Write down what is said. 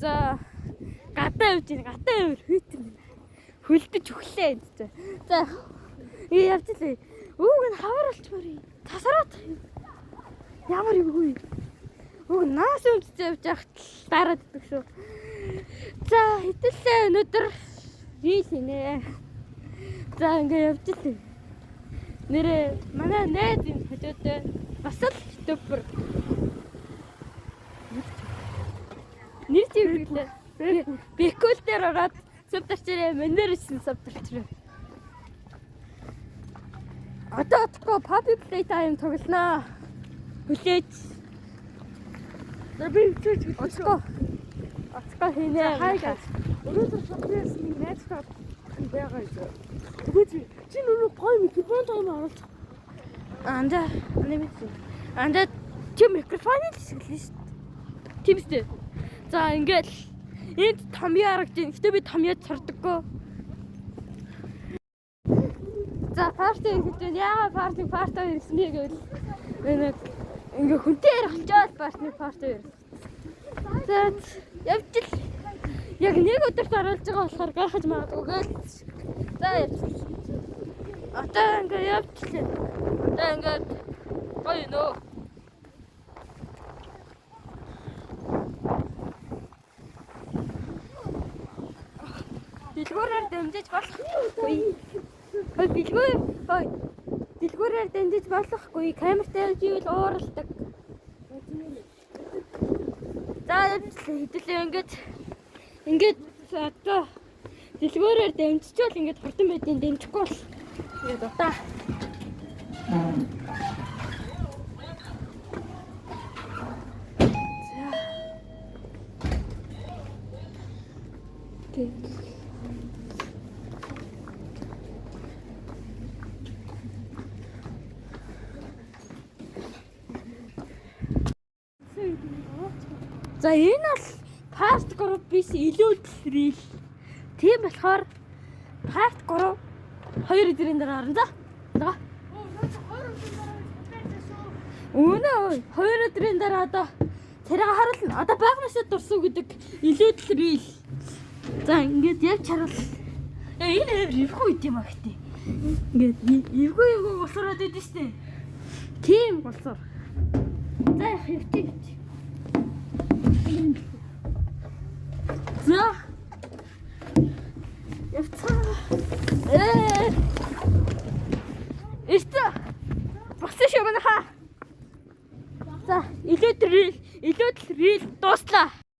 За гадаа явж ийн гадаа хүйт хөлдөж өглөө. За явж лээ. Ууг нь хавар болчмаар юм. Тасараад. Ямар юм хүү? Ууг наас өмдөж явж байхад дараад идэх шүү. За хэдэлээ өнөөдөр вил хийнэ. За ингээ явж лээ. Нэрээ манай найз юм хажуутай бас л ютубер. Нэр чиглэлээ. Бэкүүл дээр ороод субтитрээ мэнэрсэн субтитрээ. Одоо тко Puppy Playtime тоглоно. Хүлээж. Би чөч очко хийнэ. Хайгаа. Өнөөдөр шодрээс нэг найзтай байгаа юм. Тэгвэл чи нүг гоё микрофон тайм оруулж. Анда тийм микрофоны хэсэглэн шүү дээ. Тийм үстэй. За ингээд энд томьёо харагдیں۔ Гэтэ би томьёо цардаггүй. За парти хийхдээ яагаад парти хийснэ гэвэл нэг ингээ хүнтэй ярихчаад парти ирсэн. За явж л яг нэг өдөрт оруулж байгаа болохоор гайхаж магадгүй гээл. За явж. Одоо ингээ явж лээ. Одоо ингээд гоё нөө. Дэлгүүрээр дэмжиж болохгүй. Дэлгүүрээр дэмжиж болохгүй. Камертай явж ивэл ууралдаг. За хэдүүлээ ингээд одоо дэлгүүрээр дэмжчихвэл ингээд хурдан байдیں۔ Дэмжихгүй бол ингээд удаа. За энэ бол part 3 биш илүүдэл. Тийм болохоор part 3 2 өдрийн дараа орно. За. Өнөө 2 өдрийн дараа одоо тэрийг харуулна. Одоо байгнасаа дурсуу гэдэг илүүдэл. За ингээд явж харуул. Энэ эвгүй үт юм аа гэтээ. Ингээд эвгүй болсороод идэв штэ. Тийм болсоор. За хэвчээ. За. Явцгаа. Эстэ. Багсаа шогнохаа. За, илүүдэл дуслаа.